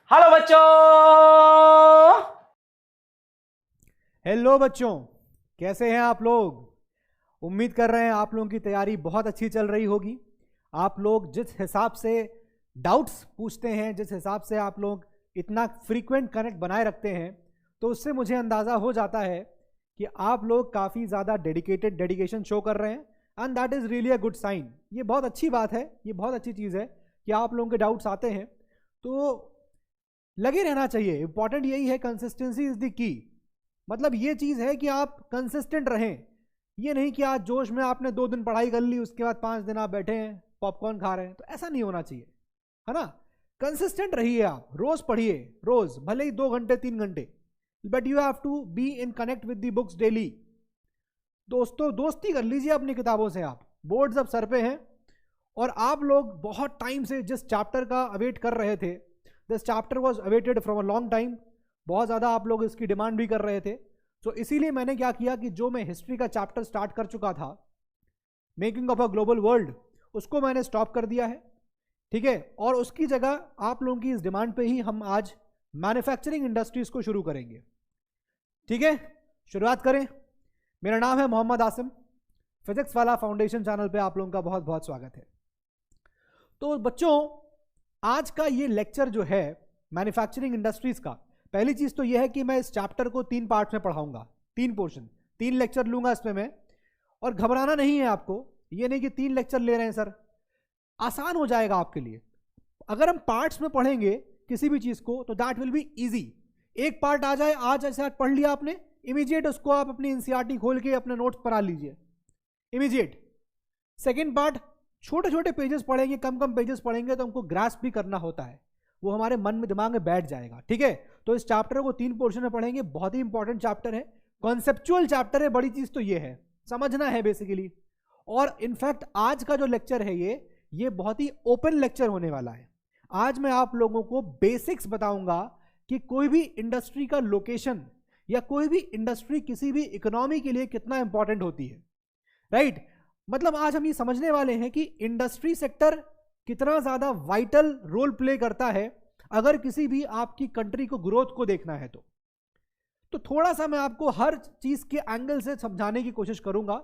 Hello बच्चों। Hello बच्चों, कैसे हैं आप लोग। उम्मीद कर रहे हैं आप लोगों की तैयारी बहुत अच्छी चल रही होगी। आप लोग जिस हिसाब से डाउट्स पूछते हैं, जिस हिसाब से आप लोग इतना फ्रीक्वेंट कनेक्ट बनाए रखते हैं, तो उससे मुझे अंदाज़ा हो जाता है कि आप लोग काफ़ी ज़्यादा डेडिकेशन शो कर रहे हैं and that is really a good sign. ये बहुत अच्छी बात है, ये बहुत अच्छी चीज़ है कि आप लोगों के डाउट्स आते हैं, तो लगे रहना चाहिए। इंपॉर्टेंट यही है, कंसिस्टेंसी इज़ द की। मतलब ये चीज़ है कि आप कंसिस्टेंट रहें। ये नहीं कि आज जोश में आपने 2 दिन पढ़ाई कर ली, उसके बाद 5 दिन आप बैठे हैं पॉपकॉर्न खा रहे हैं, तो ऐसा नहीं होना चाहिए, है ना। कंसिस्टेंट रहिए, आप रोज पढ़िए, रोज भले ही 2 घंटे 3 घंटे, but you have to be in connect with the books daily. दोस्तों, दोस्ती कर लीजिए अपनी किताबों से। आप बोर्ड्स अब सर पे हैं और आप लोग बहुत टाइम से जिस चैप्टर का अवेट कर रहे थे, this chapter was awaited from a long time. बहुत ज़्यादा आप लोग इसकी डिमांड भी कर रहे थे, तो इसीलिए मैंने क्या किया कि जो मैं हिस्ट्री का चैप्टर स्टार्ट कर चुका था, making of a global world, उसको मैंने स्टॉप कर दिया है, ठीक है। और उसकी जगह आप लोगों की इस डिमांड पे ही हम आज मैन्युफैक्चरिंग इंडस्ट्रीज को शुरू करेंगे, ठीक है। शुरुआत करें। मेरा नाम है मोहम्मद आसिम। फिजिक्स वाला फाउंडेशन चैनल पे आप लोगों का बहुत बहुत स्वागत है। तो बच्चों, आज का ये लेक्चर जो है मैन्युफैक्चरिंग इंडस्ट्रीज का, पहली चीज तो ये है कि मैं इस चैप्टर को 3 पार्ट्स में पढ़ाऊंगा, 3 पोर्शन, 3 लेक्चर लूंगा इसमें मैं। और घबराना नहीं है आपको, ये नहीं कि 3 लेक्चर ले रहे हैं सर, आसान हो जाएगा आपके लिए। अगर हम पार्ट्स में पढ़ेंगे किसी भी चीज को तो दैट विल बी इजी। एक पार्ट आ जाए, आज ऐसे पढ़ लिया आपने, इमीडिएट उसको आप अपनी एनसीईआरटी खोल के अपने नोट्स पर आ लीजिए, इमीडिएट। सेकेंड पार्ट, छोटे छोटे पेजेस पढ़ेंगे, कम कम पेजेस पढ़ेंगे, तो हमको ग्रास्प भी करना होता है, वो हमारे मन में दिमाग में बैठ जाएगा, ठीक है। तो इस चैप्टर को 3 पोर्शन में पढ़ेंगे, बहुत ही इंपॉर्टेंट चैप्टर है, कॉन्सेप्चुअल चैप्टर है। बड़ी चीज तो ये है, समझना है बेसिकली। और इनफैक्ट आज का जो लेक्चर है ये बहुत ही ओपन लेक्चर होने वाला है। आज मैं आप लोगों को बेसिक्स बताऊंगा कि कोई भी इंडस्ट्री का लोकेशन या कोई भी इंडस्ट्री किसी भी इकोनॉमी के लिए कितना इंपॉर्टेंट होती है, राइट। मतलब आज हम ये समझने वाले हैं कि इंडस्ट्री सेक्टर कितना ज्यादा वाइटल रोल प्ले करता है अगर किसी भी आपकी कंट्री को ग्रोथ को देखना है तो थोड़ा सा मैं आपको हर चीज के एंगल से समझाने की कोशिश करूंगा।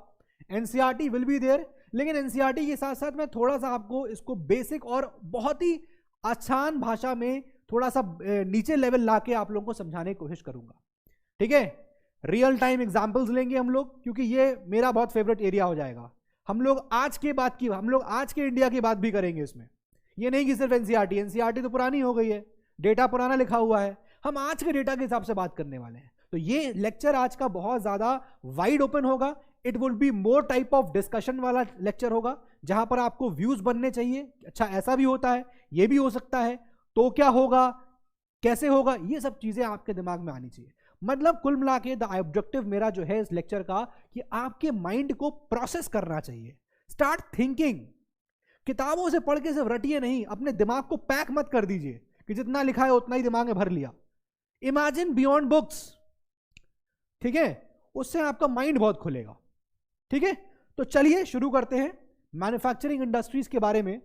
एनसीईआरटी विल बी देयर, लेकिन एनसीईआरटी के साथ साथ मैं थोड़ा सा आपको इसको बेसिक और बहुत ही आसान भाषा में थोड़ा सा नीचे लेवल लाके आप लोगों को समझाने की कोशिश करूंगा, ठीक है। रियल टाइम एग्जांपल्स लेंगे हम लोग, क्योंकि ये मेरा बहुत फेवरेट एरिया हो जाएगा। हम लोग आज के इंडिया की बात भी करेंगे इसमें। ये नहीं कि सिर्फ एनसीईआरटी तो पुरानी हो गई है, डेटा पुराना लिखा हुआ है, हम आज के डेटा के हिसाब से बात करने वाले हैं। तो ये लेक्चर आज का बहुत ज्यादा वाइड ओपन होगा। It will be more type of discussion वाला लेक्चर होगा, जहां पर आपको व्यूज बनने चाहिए। अच्छा, ऐसा भी होता है, ये भी हो सकता है, तो क्या होगा, कैसे होगा, ये सब चीजें आपके दिमाग में आनी चाहिए। मतलब कुल मिला के द ऑब्जेक्टिव मेरा जो है इस लेक्चर का कि आपके माइंड को प्रोसेस करना चाहिए, स्टार्ट थिंकिंग। किताबों से पढ़ के सिर्फ रटिए नहीं, अपने दिमाग को पैक मत कर दीजिए कि जितना लिखा है उतना ही दिमाग में भर लिया। इमेजिन बियॉन्ड बुक्स, ठीक है, उससे आपका माइंड बहुत खुलेगा, ठीक है। तो चलिए शुरू करते हैं मैन्युफैक्चरिंग इंडस्ट्रीज के बारे में।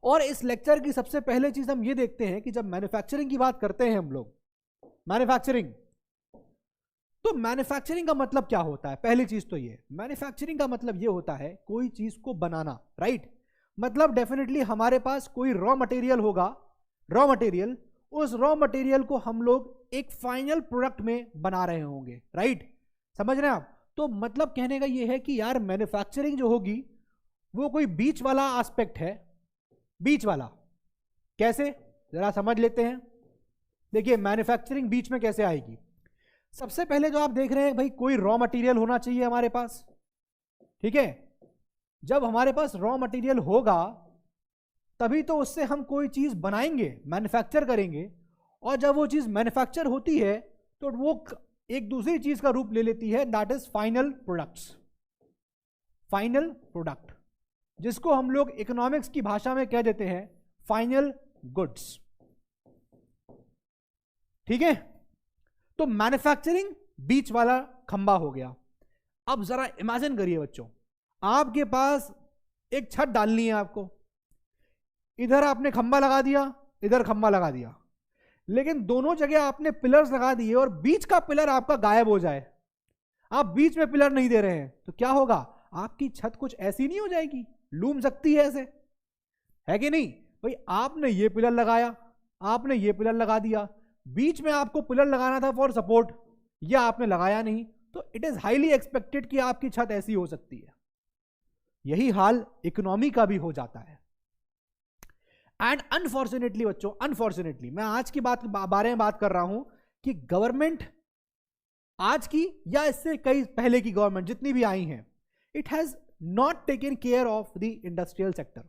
और इस लेक्चर की सबसे पहले चीज हम ये देखते हैं कि जब मैन्युफैक्चरिंग की बात करते हैं हम लोग, मैन्युफैक्चरिंग, तो मैन्युफैक्चरिंग का मतलब क्या होता है। पहली चीज तो ये, मैन्युफैक्चरिंग का मतलब ये होता है कोई चीज को बनाना, राइट। मतलब डेफिनेटली हमारे पास कोई रॉ मटेरियल होगा, रॉ मटेरियल, उस रॉ मटेरियल को हम लोग एक फाइनल प्रोडक्ट में बना रहे होंगे, राइट। समझ रहे हैं आप। तो मतलब कहने का ये है कि यार मैन्युफैक्चरिंग जो होगी वो कोई बीच वाला एस्पेक्ट है। बीच वाला कैसे, जरा समझ लेते हैं। देखिए मैन्युफैक्चरिंग बीच में कैसे आएगी। सबसे पहले जो आप देख रहे हैं भाई, कोई रॉ मटेरियल होना चाहिए हमारे पास, ठीक है। जब हमारे पास रॉ मटेरियल होगा तभी तो उससे हम कोई चीज बनाएंगे, मैन्युफैक्चर करेंगे। और जब वो चीज मैन्युफैक्चर होती है तो वो एक दूसरी चीज का रूप ले लेती है, that is final products. Final product, जिसको हम लोग इकोनॉमिक्स की भाषा में कह देते हैं फाइनल गुड्स, ठीक है। तो मैन्युफैक्चरिंग बीच वाला खंबा हो गया। अब जरा इमेजिन करिए बच्चों, आपके पास एक छत डालनी है आपको, इधर आपने खंबा लगा दिया, इधर खंबा लगा दिया, लेकिन दोनों जगह आपने पिलर्स लगा दिए और बीच का पिलर आपका गायब हो जाए, आप बीच में पिलर नहीं दे रहे हैं, तो क्या होगा? आपकी छत कुछ ऐसी नहीं हो जाएगी, लूम सकती है ऐसे, है कि नहीं भाई? आपने ये पिलर लगाया, आपने ये पिलर लगा दिया, बीच में आपको पिलर लगाना था फॉर सपोर्ट, ये आपने लगाया नहीं, तो इट इज हाईली एक्सपेक्टेड कि आपकी छत ऐसी हो सकती है। यही हाल इकोनॉमी का भी हो जाता है। एंड अनफॉर्चुनेटली बच्चों, अनफॉर्चुनेटली मैं आज की बारे में बात कर रहा हूं कि गवर्नमेंट आज की या इससे कई पहले की गवर्नमेंट जितनी भी आई हैं, it has not taken care of the industrial sector.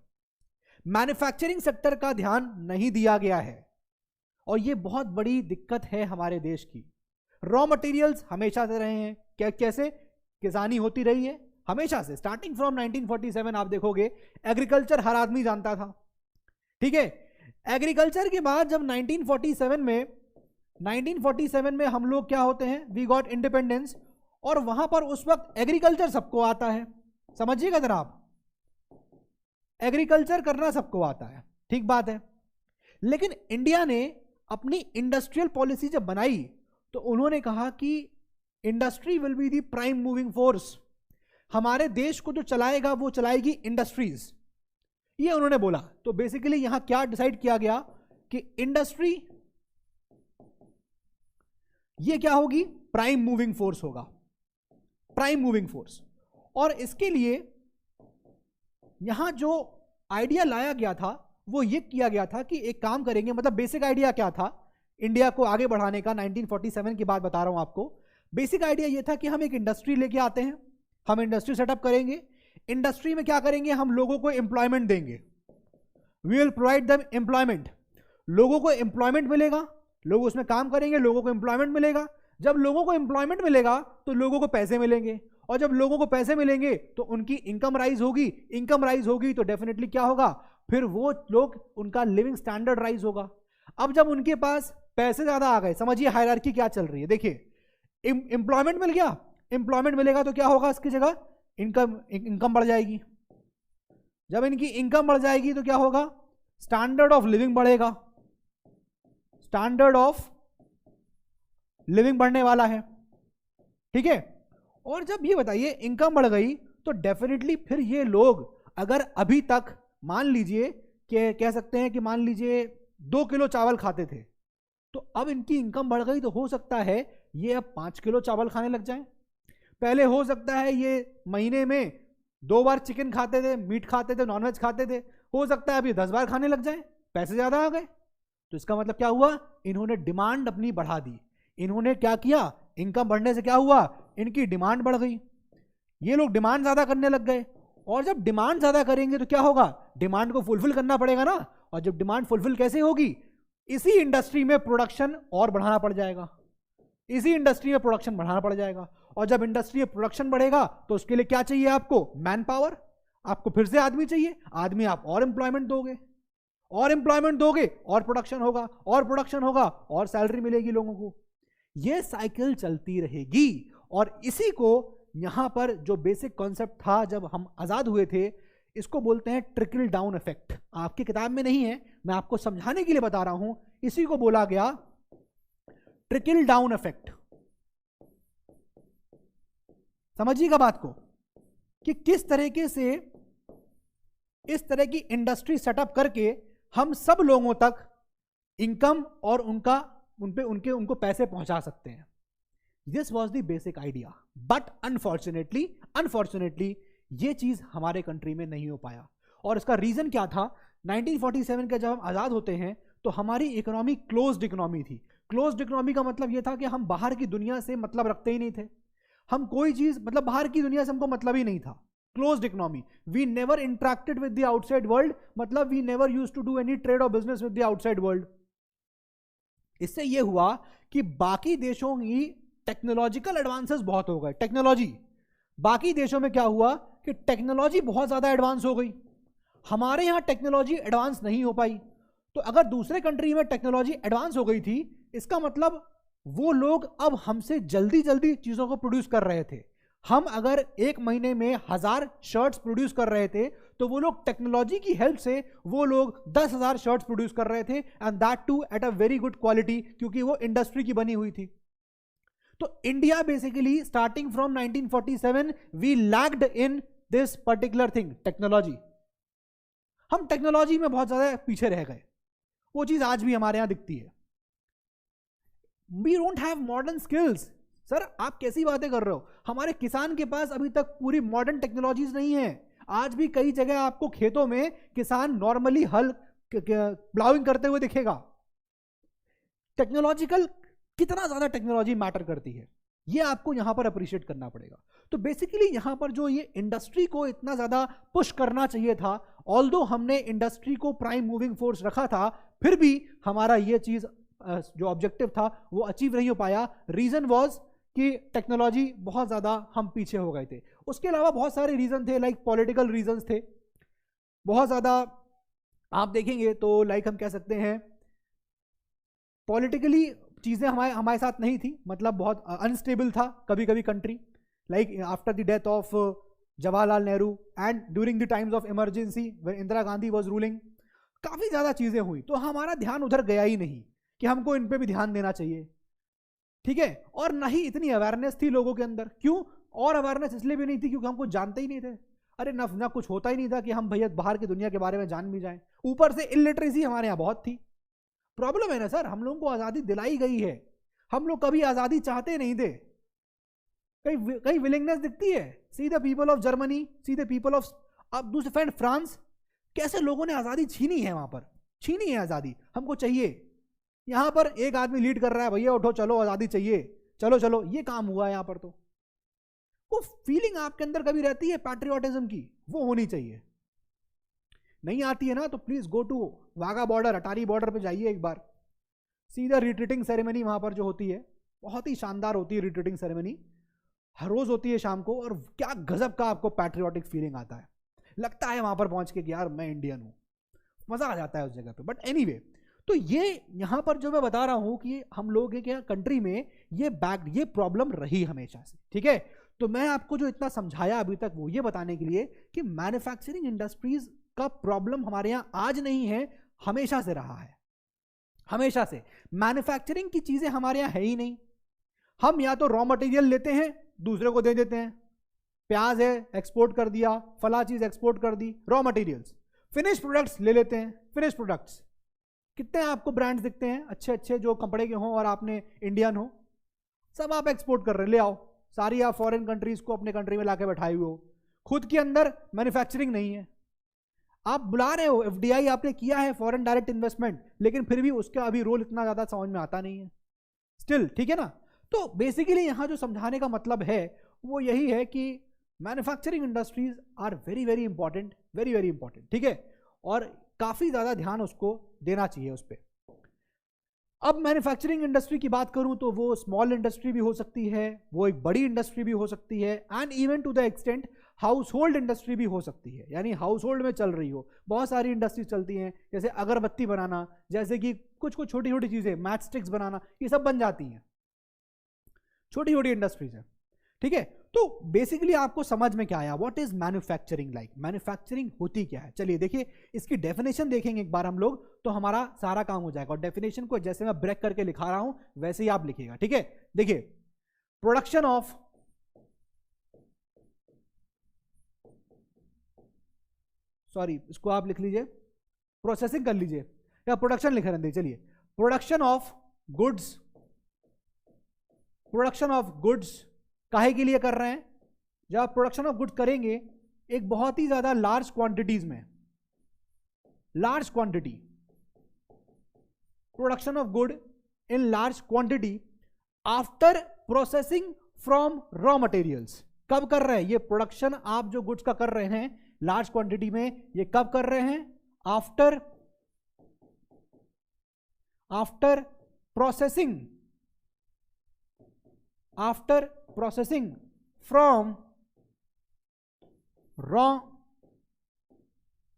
Manufacturing sector का ध्यान नहीं दिया गया है और यह बहुत बड़ी दिक्कत है हमारे देश की। रॉ मटेरियल्स हमेशा से रहे हैं, कैसे किसानी होती रही है हमेशा से, स्टार्टिंग फ्रॉम 1947 आप देखोगे एग्रीकल्चर हर आदमी जानता था, ठीक है। एग्रीकल्चर के बाद जब 1947 में हम लोग क्या होते हैं, वी गॉट इंडिपेंडेंस, और वहां पर उस वक्त एग्रीकल्चर सबको आता है, समझिएगा जरा आप, एग्रीकल्चर करना सबको आता है, ठीक बात है। लेकिन इंडिया ने अपनी इंडस्ट्रियल पॉलिसी जब बनाई तो उन्होंने कहा कि industry will be the prime moving force, हमारे देश को जो चलाएगा वो चलाएगी इंडस्ट्रीज, ये उन्होंने बोला। तो बेसिकली यहां क्या डिसाइड किया गया कि इंडस्ट्री ये क्या होगी, प्राइम मूविंग फोर्स होगा, प्राइम मूविंग फोर्स। और इसके लिए यहां जो आइडिया लाया गया था वो ये किया गया था कि एक काम करेंगे, मतलब बेसिक आइडिया क्या था इंडिया को आगे बढ़ाने का, 1947 की बात बता रहा हूं आपको। बेसिक आइडिया ये था कि हम एक इंडस्ट्री लेके आते हैं, हम इंडस्ट्री सेटअप करेंगे, इंडस्ट्री में क्या करेंगे, हम लोगों को एम्प्लॉयमेंट देंगे, we will provide them employment, लोगों को एम्प्लॉयमेंट मिलेगा, लोग उसमें काम करेंगे, लोगों को एम्प्लॉयमेंट मिलेगा, जब लोगों को एम्प्लॉयमेंट मिलेगा तो लोगों को पैसे मिलेंगे, और जब लोगों को पैसे मिलेंगे तो उनकी इनकम राइज होगी, इनकम राइज होगी तो डेफिनेटली क्या होगा, फिर वो लोग, उनका लिविंग स्टैंडर्ड राइज होगा। अब जब उनके पास पैसे ज्यादा आ गए, समझिए हायरार्की क्या चल रही है, देखिए एम्प्लॉयमेंट मिल गया, एम्प्लॉयमेंट मिलेगा तो क्या होगा, इसकी जगह इनकम बढ़ जाएगी, जब इनकी इनकम बढ़ जाएगी तो क्या होगा, स्टैंडर्ड ऑफ लिविंग बढ़ेगा, स्टैंडर्ड ऑफ लिविंग बढ़ने वाला है, ठीक है। और जब ये बताइए इनकम बढ़ गई तो डेफिनेटली फिर ये लोग अगर अभी तक मान लीजिए कि कह सकते हैं कि मान लीजिए 2 किलो चावल खाते थे, तो अब इनकी इनकम बढ़ गई तो हो सकता है ये अब 5 किलो चावल खाने लग जाएं। पहले हो सकता है ये महीने में 2 बार चिकन खाते थे, मीट खाते थे, नॉनवेज खाते थे, हो सकता है अभी 10 बार खाने लग जाए, पैसे ज्यादा आ गए। तो इसका मतलब क्या हुआ, इन्होंने डिमांड अपनी बढ़ा दी, इन्होंने क्या किया, इनकम बढ़ने से क्या हुआ, इनकी डिमांड बढ़ गई, ये लोग डिमांड ज्यादा करने लग गए, और जब डिमांड ज्यादा करेंगे तो क्या होगा, डिमांड को फुलफिल करना पड़ेगा ना, और जब डिमांड फुलफिल कैसे होगी, इसी इंडस्ट्री में प्रोडक्शन और बढ़ाना पड़ जाएगा, इसी इंडस्ट्री में प्रोडक्शन बढ़ाना पड़ जाएगा, और जब इंडस्ट्री में प्रोडक्शन बढ़ेगा तो उसके लिए क्या चाहिए आपको, मैन पावर, आपको फिर से आदमी चाहिए, आदमी आप और एम्प्लॉयमेंट दोगे, और एम्प्लॉयमेंट दोगे और प्रोडक्शन होगा, और प्रोडक्शन होगा और सैलरी मिलेगी लोगों को, यह साइकिल चलती रहेगी। और इसी को यहां पर जो बेसिक कॉन्सेप्ट था जब हम आजाद हुए थे, इसको बोलते हैं ट्रिकल डाउन इफेक्ट। आपकी किताब में नहीं है, मैं आपको समझाने के लिए बता रहा हूं, इसी को बोला गया ट्रिकल डाउन इफेक्ट। समझिएगा बात को कि किस तरीके से इस तरह की इंडस्ट्री सेटअप करके हम सब लोगों तक इनकम और उनको पैसे पहुंचा सकते हैं। This was the basic idea, but unfortunately ये चीज हमारे कंट्री में नहीं हो पाया। और इसका रीजन क्या था, 1947 के जब हम आजाद होते हैं तो हमारी इकोनॉमी क्लोज्ड इकोनॉमी थी। क्लोज्ड इकोनॉमी का मतलब यह था कि हम बाहर की दुनिया से मतलब रखते ही नहीं थे, हम कोई चीज मतलब बाहर की दुनिया से हमको मतलब ही नहीं था। Closed economy, we never interacted with the outside world, मतलब we never used to do any trade और business with the outside world. इससे यह हुआ कि बाकी देशों की टेक्नोलॉजिकल एडवांसेस बहुत हो गए, टेक्नोलॉजी, बाकी देशों में क्या हुआ कि टेक्नोलॉजी बहुत ज्यादा एडवांस हो गई, हमारे यहां टेक्नोलॉजी एडवांस नहीं हो पाई। तो अगर दूसरे कंट्री में टेक्नोलॉजी एडवांस हो गई थी, इसका मतलब वो लोग अब हमसे जल्दी जल्दी चीजों को प्रोड्यूस कर रहे थे। हम अगर एक महीने में 1000 शर्ट्स प्रोड्यूस कर रहे थे तो वो लोग टेक्नोलॉजी की हेल्प से वो लोग 10,000 शर्ट्स प्रोड्यूस कर रहे थे, and that too at a very good quality, क्योंकि वो इंडस्ट्री की बनी हुई थी। तो India basically starting from 1947 we lagged in this particular thing, technology. हम टेक्नोलॉजी में बहुत ज्यादा पीछे रह गए, वो चीज आज भी हमारे यहां दिखती है। We don't have modern skills. Sir आप कैसी बातें कर रहे हो, हमारे किसान के पास अभी तक पूरी मॉडर्न टेक्नोलॉजीज नहीं है। आज भी कई जगह आपको खेतों में किसान नॉर्मली हल प्लाउइंग करते हुए दिखेगा। टेक्नोलॉजिकल, कितना ज्यादा टेक्नोलॉजी मैटर करती है, ये आपको यहां पर अप्रिशिएट करना पड़ेगा। तो बेसिकली यहां पर जो ये इंडस्ट्री को इतना ज्यादा पुश करना चाहिए था, ऑल्दो हमने इंडस्ट्री को प्राइम मूविंग फोर्स रखा था, फिर भी हमारा ये चीज जो ऑब्जेक्टिव था वो अचीव नहीं हो पाया। रीजन वाज कि टेक्नोलॉजी बहुत ज्यादा हम पीछे हो गए थे। उसके अलावा बहुत सारे रीजन थे, लाइक पॉलिटिकल रीजंस थे बहुत ज्यादा। आप देखेंगे तो लाइक हम कह सकते हैं पॉलिटिकली चीजें हमारे साथ नहीं थी, मतलब बहुत अनस्टेबल था कभी कभी country, like after the death of Jawaharlal Nehru and during the times of emergency when Indira Gandhi was ruling, काफी ज्यादा चीजें हुई। तो हमारा ध्यान उधर गया ही नहीं कि हमको इन पे भी ध्यान देना चाहिए, ठीक है। और ना ही इतनी अवेयरनेस थी लोगों के अंदर। क्यों? और अवेयरनेस इसलिए भी नहीं थी क्योंकि हमको जानते ही नहीं थे। अरे ना कुछ होता ही नहीं था कि हम भैया बाहर की दुनिया के बारे में जान भी जाएं। ऊपर से इलिटरेसी हमारे यहाँ बहुत थी। प्रॉब्लम है ना सर, हम लोगों को आजादी दिलाई गई है, हम लोग कभी आजादी चाहते नहीं थे। कहीं विलिंगनेस दिखती है? See the people of Germany, see the people of, अब दूसरे फ्रेंड फ्रांस, कैसे लोगों ने आजादी छीनी है, वहां पर छीनी है आजादी, हमको चाहिए। यहां पर एक आदमी लीड कर रहा है, भैया उठो चलो आजादी चाहिए, चलो चलो, ये काम हुआ है यहां पर। तो वो फीलिंग आपके अंदर कभी रहती है पैट्रियोटिज्म की, वो होनी चाहिए। नहीं आती है ना तो please go to Wagha border, Attari border पे जाइए एक बार, सीधा रिट्रीटिंग सेरेमनी वहां पर जो होती है बहुत ही शानदार होती है। रिट्रीटिंग सेरेमनी हर रोज होती है शाम को, और क्या गजब का आपको पैट्रियोटिक फीलिंग आता है, लगता है वहां पर पहुंच के कि यार मैं इंडियन हूं, मजा आ जाता है उस जगह पे। बट एनीवे, तो ये यहां पर जो मैं बता रहा हूं कि हम लोग के कंट्री में ये प्रॉब्लम रही हमेशा से, ठीक है। तो मैं आपको जो इतना समझाया अभी तक वो ये बताने के लिए कि मैन्युफैक्चरिंग इंडस्ट्रीज का प्रॉब्लम हमारे यहां आज नहीं है, हमेशा से रहा है। हमेशा से मैन्युफैक्चरिंग की चीजें हमारे यहां है ही नहीं। हम या तो रॉ मटेरियल लेते हैं दूसरे को दे देते हैं, प्याज है एक्सपोर्ट कर दिया, फला चीज एक्सपोर्ट कर दी, रॉ मटेरियल्स। फिनिश प्रोडक्ट्स ले लेते हैं, फिनिश प्रोडक्ट्स कितने आपको ब्रांड्स दिखते हैं अच्छे अच्छे जो कपड़े के हों और आपने इंडियन हो, सब आप एक्सपोर्ट कर रहे, ले आओ सारी आप फॉरेन कंट्रीज को अपने कंट्री में लाके बैठाए हुए हो, खुद के अंदर मैन्युफैक्चरिंग नहीं है। आप बुला रहे हो, एफडीआई आपने किया है, फॉरेन डायरेक्ट इन्वेस्टमेंट, लेकिन फिर भी उसका अभी रोल इतना ज्यादा समझ में आता नहीं है स्टिल, ठीक है ना। तो बेसिकली यहां जो समझाने का मतलब है वो यही है कि manufacturing industries are very very important, very very important, ठीक है, और काफी ज्यादा ध्यान उसको देना चाहिए उस पर। अब मैन्युफैक्चरिंग इंडस्ट्री की बात करूं तो वो स्मॉल इंडस्ट्री भी हो सकती है, वो एक बड़ी इंडस्ट्री भी हो सकती है, and even to the extent household industry भी हो सकती है, यानी हाउस होल्ड में चल रही हो। बहुत सारी इंडस्ट्रीज चलती हैं, जैसे अगरबत्ती बनाना, जैसे कि कुछ कुछ छोटी छोटी चीजें, मैच स्टिक्स बनाना, ये सब बन जाती हैं, छोटी छोटी इंडस्ट्रीज है, ठीक है। तो बेसिकली आपको समझ में क्या आया, what is manufacturing, like manufacturing होती क्या है। चलिए देखिए इसकी डेफिनेशन देखेंगे एक बार हम लोग, तो हमारा सारा काम हो जाएगा। और डेफिनेशन को जैसे मैं ब्रेक करके लिखा रहा हूं वैसे ही आप लिखिएगा, ठीक है। देखिए प्रोडक्शन ऑफ, सॉरी इसको आप लिख लीजिए, प्रोसेसिंग कर लीजिए, या प्रोडक्शन लिख रहे हैं, चलिए production of goods, production of goods काहे के लिए कर रहे हैं, जब आप प्रोडक्शन ऑफ गुड्स करेंगे एक बहुत ही ज्यादा लार्ज क्वांटिटीज में, large quantity, production of good in large quantity after processing from raw materials. कब कर रहे हैं ये प्रोडक्शन, आप जो गुड्स का कर रहे हैं लार्ज क्वांटिटी में, ये कब कर रहे हैं, after processing from raw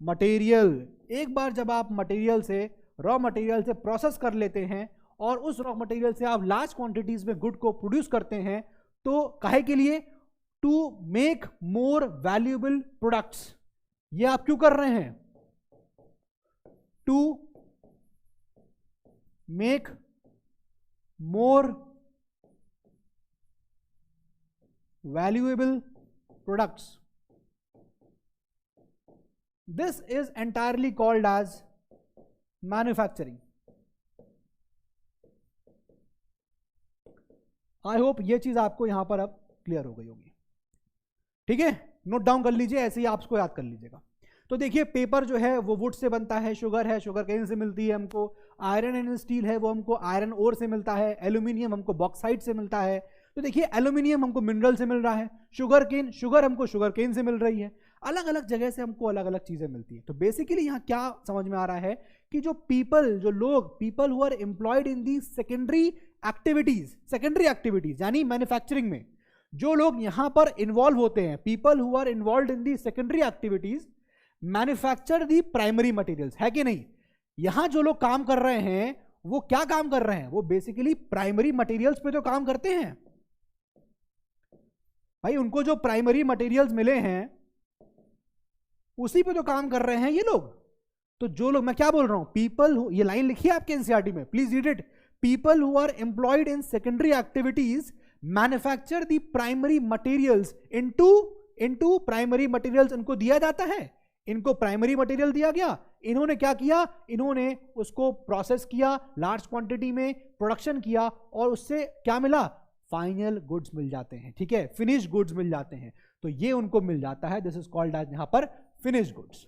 material. एक बार जब आप मटेरियल से, रॉ मटेरियल से प्रोसेस कर लेते हैं और उस रॉ मटेरियल से आप लार्ज क्वांटिटीज में गुड को प्रोड्यूस करते हैं, तो काहे के लिए, to make more valuable products, ये आप क्यों कर रहे हैं? To make more valuable products. This is entirely called as manufacturing. I hope ये चीज आपको यहां पर अब क्लियर हो गई होगी. ठीक है, नोट डाउन कर लीजिए, ऐसे ही आप इसको याद कर लीजिएगा. तो देखिए पेपर जो है वो वुड से बनता है, शुगर है, शुगर केन से मिलती है हमको, आयरन एंड स्टील है वो हमको आयरन ओर से मिलता है, एल्यूमिनियम हमको बॉक्साइट से मिलता है. तो देखिए एल्यूमिनियम हमको मिनरल से मिल रहा है, शुगर हमको शुगर केन से मिल रही है, अलग अलग जगह से हमको अलग अलग चीजें मिलती है. तो बेसिकली यहाँ क्या समझ में आ रहा है कि जो लोग people who are employed in the secondary activities यानी मैन्युफैक्चरिंग में जो लोग यहां पर इन्वॉल्व होते हैं, people who are involve in the secondary activities manufacture the primary materials, है कि नहीं? यहां जो लोग काम कर रहे हैं वो क्या काम कर रहे हैं? वो बेसिकली प्राइमरी मटेरियल्स पे तो काम करते हैं भाई. उनको जो प्राइमरी मटेरियल्स मिले हैं उसी पे तो काम कर रहे हैं ये लोग. तो जो लोग, मैं क्या बोल रहा हूं, पीपल, ये लाइन लिखी है आपके एनसीईआरटी में, please read it. People who are employed in secondary activities manufacture the primary materials into primary materials. इनको दिया जाता है, इनको प्राइमरी मटेरियल दिया गया, इन्होंने क्या किया, इन्होंने उसको प्रोसेस किया, लार्ज क्वांटिटी में प्रोडक्शन किया और उससे क्या मिला? फाइनल गुड्स मिल जाते हैं. ठीक है, फिनिश गुड्स मिल जाते हैं. तो ये उनको मिल जाता है, दिस इज कॉल्ड एज यहां पर फिनिश गुड्स.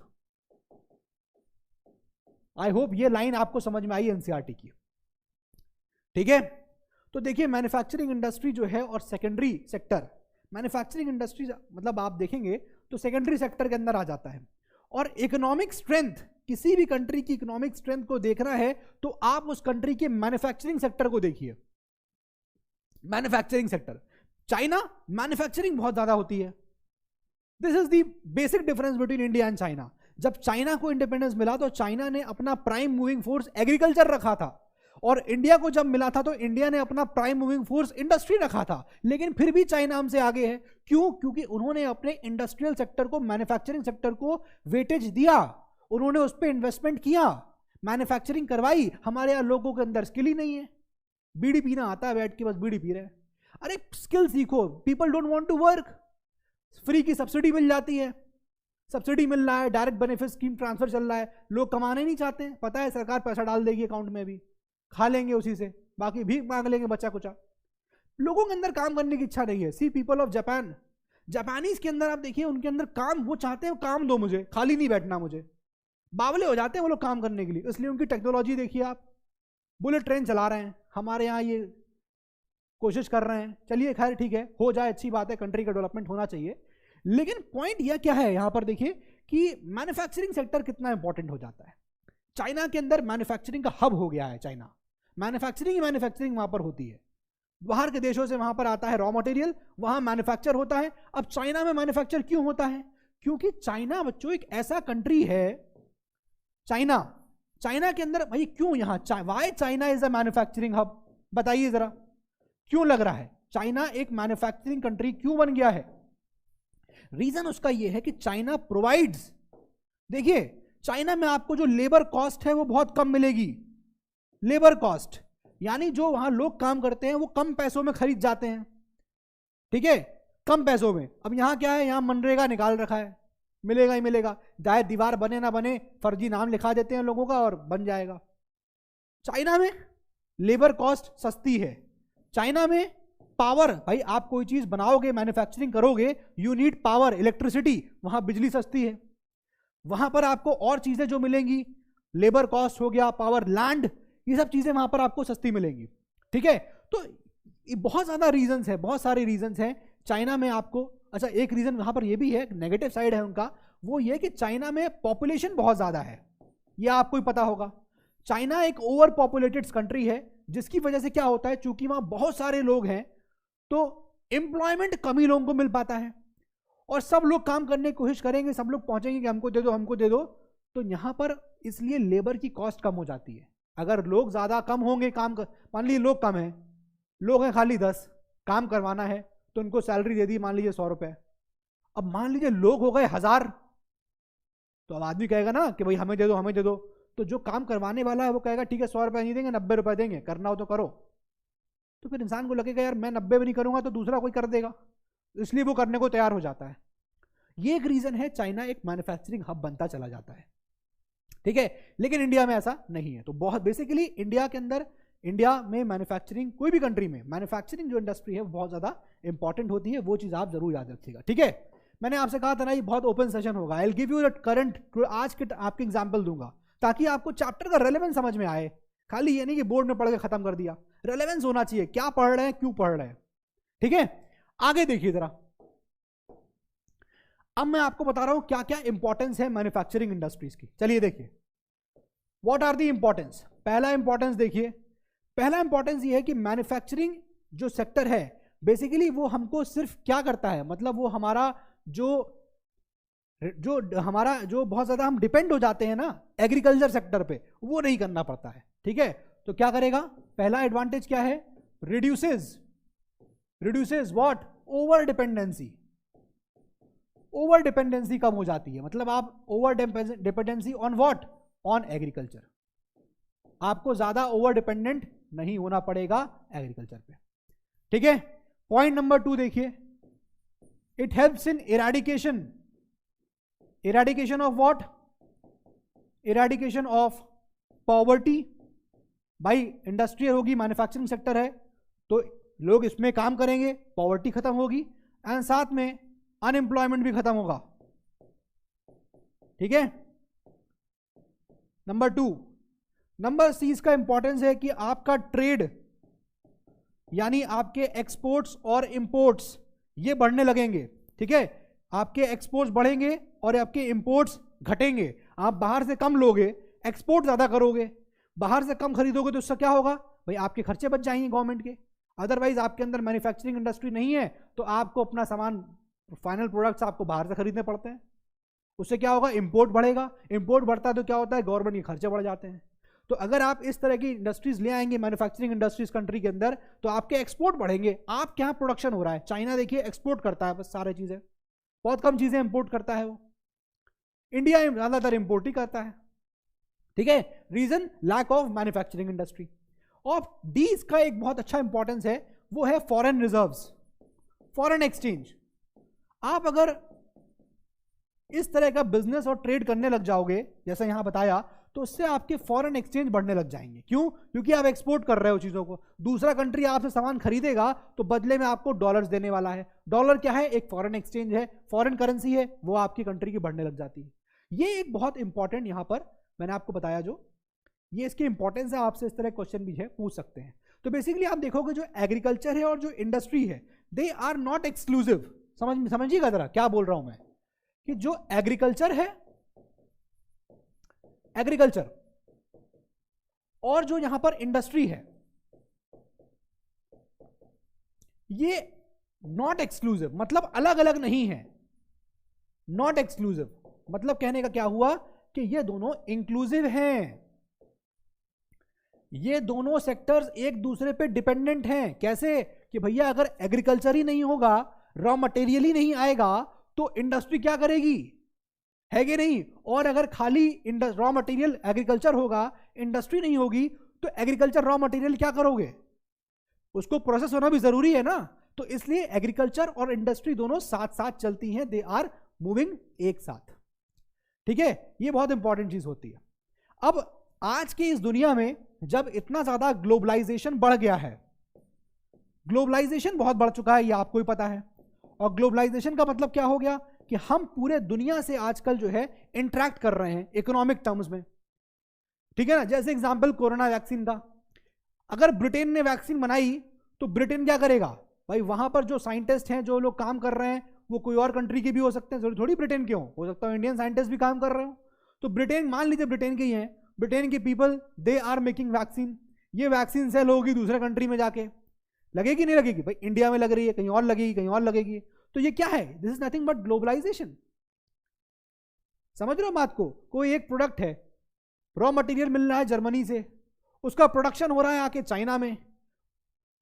आई होप ये लाइन आपको समझ में आई एनसीईआरटी की. ठीक है, तो देखिए मैन्युफैक्चरिंग इंडस्ट्री जो है और सेकेंडरी सेक्टर, मैन्युफैक्चरिंग इंडस्ट्री मतलब आप देखेंगे तो सेकेंडरी सेक्टर के अंदर आ जाता है. और इकोनॉमिक स्ट्रेंथ, किसी भी कंट्री की इकोनॉमिक स्ट्रेंथ को देखना है तो आप उस कंट्री के मैन्युफैक्चरिंग सेक्टर को देखिए. मैन्युफैक्चरिंग सेक्टर, चाइना मैन्युफैक्चरिंग बहुत ज्यादा होती है. This is the basic difference between India and China. जब चाइना को इंडिपेंडेंस मिला तो चाइना ने अपना प्राइम मूविंग फोर्स एग्रीकल्चर रखा था, और इंडिया को जब मिला था तो इंडिया ने अपना प्राइम मूविंग फोर्स इंडस्ट्री रखा था. लेकिन फिर भी चाइना हमसे आगे है. क्यों? क्योंकि उन्होंने अपने इंडस्ट्रियल सेक्टर को, मैन्युफैक्चरिंग सेक्टर को वेटेज दिया, उन्होंने उस पर इन्वेस्टमेंट किया, मैन्युफैक्चरिंग करवाई. हमारे यहां लोगों के अंदर स्किल ही नहीं है, बीड़ी पीना आता है, बैठ के बस बीड़ी पी रहे हैं. अरे स्किल सीखो. People don't want to work. Free की सब्सिडी मिल जाती है, सब्सिडी मिल रहा है, डायरेक्ट बेनिफिट स्कीम ट्रांसफर चल रहा है, लोग कमाने नहीं चाहते हैं. पता है सरकार पैसा डाल देगी अकाउंट में, भी खा लेंगे उसी से, बाकी भीख मांग लेंगे बच्चा कुचा. लोगों के अंदर काम करने की इच्छा नहीं है. See people of Japan, Japanese के अंदर आप देखिए, उनके अंदर काम, वो चाहते हैं काम दो मुझे, खाली नहीं बैठना मुझे. बावले हो जाते हैं वो लोग काम करने के लिए. इसलिए उनकी टेक्नोलॉजी देखिए आप, बुलेट ट्रेन चला रहे हैं. हमारे यहाँ ये कोशिश कर रहे हैं. चलिए खैर ठीक है, हो जाए, अच्छी बात है, कंट्री का डेवलपमेंट होना चाहिए. लेकिन पॉइंट यह क्या है यहां पर देखिए कि मैन्युफैक्चरिंग सेक्टर कितना इंपॉर्टेंट हो जाता है. चाइना के अंदर मैन्युफैक्चरिंग का हब हो गया है. चाइना मैन्युफैक्चरिंग वहां पर होती है. बाहर के देशों से वहां पर आता है रॉ मटेरियल, वहां मैन्युफैक्चर होता है. अब चाइना में मैन्युफैक्चर क्यों होता है? क्योंकि चाइना बच्चों एक ऐसा कंट्री है, चाइना के अंदर भाई क्यों यहां why China is a manufacturing hub? बताइए जरा, क्यों लग रहा है चाइना एक मैन्युफैक्चरिंग कंट्री क्यों बन गया है? रीजन उसका यह है कि चाइना प्रोवाइड्स, देखिए चाइना में आपको जो लेबर कॉस्ट है वो बहुत कम मिलेगी. लेबर कॉस्ट यानी जो वहां लोग काम करते हैं वो कम पैसों में खरीद जाते हैं. ठीक है, कम पैसों में. अब यहां क्या है, यहां मनरेगा निकाल रखा है, मिलेगा ही मिलेगा. चाहे दीवार बने ना बने, फर्जी नाम लिखा देते हैं लोगों का और बन जाएगा. चाइना में लेबर कॉस्ट सस्ती है. चाइना में पावर, भाई आप कोई चीज बनाओगे, मैन्युफैक्चरिंग करोगे, यू नीड पावर, इलेक्ट्रिसिटी. वहां बिजली सस्ती है. वहां पर आपको और चीजें जो मिलेंगी, लेबर कॉस्ट हो गया, पावर, लैंड, ये सब चीजें वहां पर आपको सस्ती मिलेंगी. ठीक है, तो बहुत ज्यादा रीजंस है, बहुत सारे रीजंस हैं चाइना में आपको. अच्छा, एक रीजन वहां पर ये भी है, नेगेटिव साइड है उनका, वो ये कि चाइना में पॉपुलेशन बहुत ज्यादा है. यह आपको ही पता होगा. चाइना एक ओवर पॉपुलेटेड कंट्री है, जिसकी वजह से क्या होता है, चूंकि वहां बहुत सारे लोग हैं तो एम्प्लॉयमेंट कम ही लोगों को मिल पाता है. और सब लोग काम करने की कोशिश करेंगे, सब लोग पहुंचेंगे कि हमको दे दो, हमको दे दो. तो यहां पर इसलिए लेबर की कॉस्ट कम हो जाती है. अगर लोग ज्यादा कम होंगे काम कर, मान लीजिए लोग कम हैं, लोग हैं खाली 10, काम करवाना है तो उनको सैलरी दे दी मान लीजिए 100 रुपए. अब मान लीजिए लोग हो गए 1000, तो अब आदमी कहेगा ना कि भाई हमें दे दो हमें दे दो, तो जो काम करवाने वाला है वो कहेगा ठीक है 100 रुपये नहीं देंगे 90 रुपये देंगे, करना हो तो करो। तो फिर इंसान को लगेगा यार मैं 90 भी नहीं करूंगा तो दूसरा कोई कर देगा, इसलिए वो करने को तैयार हो जाता है। ये एक रीजन है चाइना एक मैन्युफैक्चरिंग हब बनता चला जाता है, ठीक है। लेकिन इंडिया में ऐसा नहीं है। तो बहुत बेसिकली इंडिया के अंदर, इंडिया में मैन्युफैक्चरिंग, कोई भी कंट्री में मैन्युफैक्चरिंग जो इंडस्ट्री है वो बहुत ज्यादा इंपॉर्टेंट होती है, वो चीज आप जरूर याद रखिएगा, ठीक है। मैंने आपसे कहा था ना ये बहुत ओपन सेशन होगा, I will give you current, आज के आपके एग्जांपल दूंगा ताकि आपको चैप्टर का रेलेवेंस समझ में आए। खाली ये नहीं कि बोर्ड में पढ़ के खत्म कर दिया, रेलेवेंस होना चाहिए, क्या पढ़ रहे हैं क्यों पढ़ रहे हैं, ठीक है। आगे देखिए जरा, अब मैं आपको बता रहा हूं क्या क्या इंपॉर्टेंस है मैन्युफैक्चरिंग इंडस्ट्रीज की। चलिए देखिए व्हाट आर द इंपॉर्टेंस। पहला इंपॉर्टेंस देखिए, पहला इंपॉर्टेंस ये है कि मैन्युफैक्चरिंग जो सेक्टर है बेसिकली वो हमको सिर्फ क्या करता है, मतलब वो हमारा जो बहुत ज्यादा हम डिपेंड हो जाते हैं ना एग्रीकल्चर सेक्टर पे, वो नहीं करना पड़ता है, ठीक है। तो क्या करेगा, पहला एडवांटेज क्या है, रिड्यूसेस व्हाट, ओवर डिपेंडेंसी कम हो जाती है। मतलब आप over dependency on what, on agriculture, आपको ज्यादा ओवर डिपेंडेंट नहीं होना पड़ेगा एग्रीकल्चर पे, ठीक है। पॉइंट नंबर 2 देखिए, it helps in eradication of what, eradication of poverty. भाई इंडस्ट्री होगी, मैन्युफैक्चरिंग सेक्टर है तो लोग इसमें काम करेंगे, पॉवर्टी खत्म होगी एंड साथ में अनएम्प्लॉयमेंट भी खत्म होगा, ठीक है। नंबर 2, नंबर सी इसका इंपॉर्टेंस है कि आपका ट्रेड यानी आपके एक्सपोर्ट्स और इंपोर्ट्स ये बढ़ने लगेंगे, ठीक है। आपके एक्सपोर्ट्स बढ़ेंगे और आपके इंपोर्ट्स घटेंगे। आप बाहर से कम लोगे, एक्सपोर्ट ज्यादा करोगे, बाहर से कम खरीदोगे तो उससे क्या होगा भाई, आपके खर्चे बच जाएंगे गवर्नमेंट के। अदरवाइज आपके अंदर मैन्युफैक्चरिंग इंडस्ट्री नहीं है तो आपको अपना सामान, फाइनल प्रोडक्ट्स आपको बाहर से खरीदने पड़ते हैं, उससे क्या होगा, इंपोर्ट बढ़ेगा। इंपोर्ट बढ़ता है तो क्या होता है, गवर्नमेंट के खर्चे बढ़ जाते हैं। तो अगर आप इस तरह की इंडस्ट्रीज ले आएंगे मैन्युफैक्चरिंग इंडस्ट्रीज कंट्री के अंदर तो आपके एक्सपोर्ट बढ़ेंगे। आपके यहाँ प्रोडक्शन हो रहा है, चाइना देखिए एक्सपोर्ट करता है बस सारी चीजें, बहुत कम चीजें इंपोर्ट करता है वो, इंडिया ज्यादातर इंपोर्ट ही करता है, ठीक है। Reason, lack of manufacturing industry. और डी इसका एक बहुत अच्छा इंपॉर्टेंस है, वो है फॉरेन रिजर्व्स, फॉरेन एक्सचेंज। आप अगर इस तरह का बिजनेस और ट्रेड करने लग जाओगे जैसा यहां बताया, तो उससे आपके फॉरेन एक्सचेंज बढ़ने लग जाएंगे। क्यों, क्योंकि आप एक्सपोर्ट कर रहे हो चीजों को, दूसरा कंट्री आपसे सामान खरीदेगा तो बदले में आपको डॉलर्स देने वाला है। डॉलर क्या है, एक फॉरेन एक्सचेंज है, फॉरेन करेंसी है, वो आपकी कंट्री की बढ़ने लग जाती है। ये एक बहुत इंपॉर्टेंट यहां पर मैंने आपको बताया, जो ये इसकी इंपॉर्टेंस है, आपसे इस तरह क्वेश्चन भी है पूछ सकते हैं। तो बेसिकली आप देखोगे जो एग्रीकल्चर है और जो इंडस्ट्री है, दे आर नॉट एक्सक्लूसिव। समझिएगा जरा क्या बोल रहा हूं मैं, कि जो एग्रीकल्चर है, एग्रीकल्चर और जो यहां पर इंडस्ट्री है, ये नॉट एक्सक्लूसिव, मतलब अलग अलग नहीं है। नॉट एक्सक्लूसिव मतलब कहने का क्या हुआ कि ये दोनों इंक्लूसिव हैं, ये दोनों सेक्टर्स एक दूसरे पे डिपेंडेंट हैं। कैसे, कि भैया अगर एग्रीकल्चर ही नहीं होगा, रॉ मटेरियल ही नहीं आएगा तो इंडस्ट्री क्या करेगी, है कि नहीं। और अगर खाली रॉ मटेरियल एग्रीकल्चर होगा, इंडस्ट्री नहीं होगी, तो एग्रीकल्चर रॉ मटेरियल क्या करोगे, उसको प्रोसेस होना भी जरूरी है ना। तो इसलिए एग्रीकल्चर और इंडस्ट्री दोनों साथ साथ चलती हैं, दे आर मूविंग एक साथ, ठीक है। ये बहुत इंपॉर्टेंट चीज होती है। अब आज की इस दुनिया में जब इतना ज्यादा ग्लोबलाइजेशन बढ़ गया है, ग्लोबलाइजेशन बहुत बढ़ चुका है, ये आपको ही पता है। और ग्लोबलाइजेशन का मतलब क्या हो गया कि हम पूरे दुनिया से आजकल जो है इंटरेक्ट कर रहे हैं इकोनॉमिक टर्म्स में, ठीक है ना। जैसे एग्जांपल कोरोना वैक्सीन का, अगर ब्रिटेन ने वैक्सीन बनाई तो ब्रिटेन क्या करेगा भाई, वहां पर जो साइंटिस्ट हैं, जो लोग काम कर रहे हैं, वो कोई और कंट्री के भी हो सकते हैं, जरूरी थोड़ी ब्रिटेन के हो सकता है इंडियन साइंटिस्ट भी काम कर रहे हो। तो ब्रिटेन, मान लीजिए ब्रिटेन के ही हैं, ब्रिटेन के people they are making vaccine, ये वैक्सीन सेल होगी दूसरे कंट्री में जाके, लगेगी नहीं लगेगी भाई, इंडिया में लग रही है, कहीं और लगेगी, कहीं और लगेगी। तो ये क्या है, this is nothing but globalisation. समझ रहे हो बात को, कोई एक प्रोडक्ट है, रॉ मटेरियल मिल रहा है जर्मनी से, उसका प्रोडक्शन हो रहा है आके चाइना में,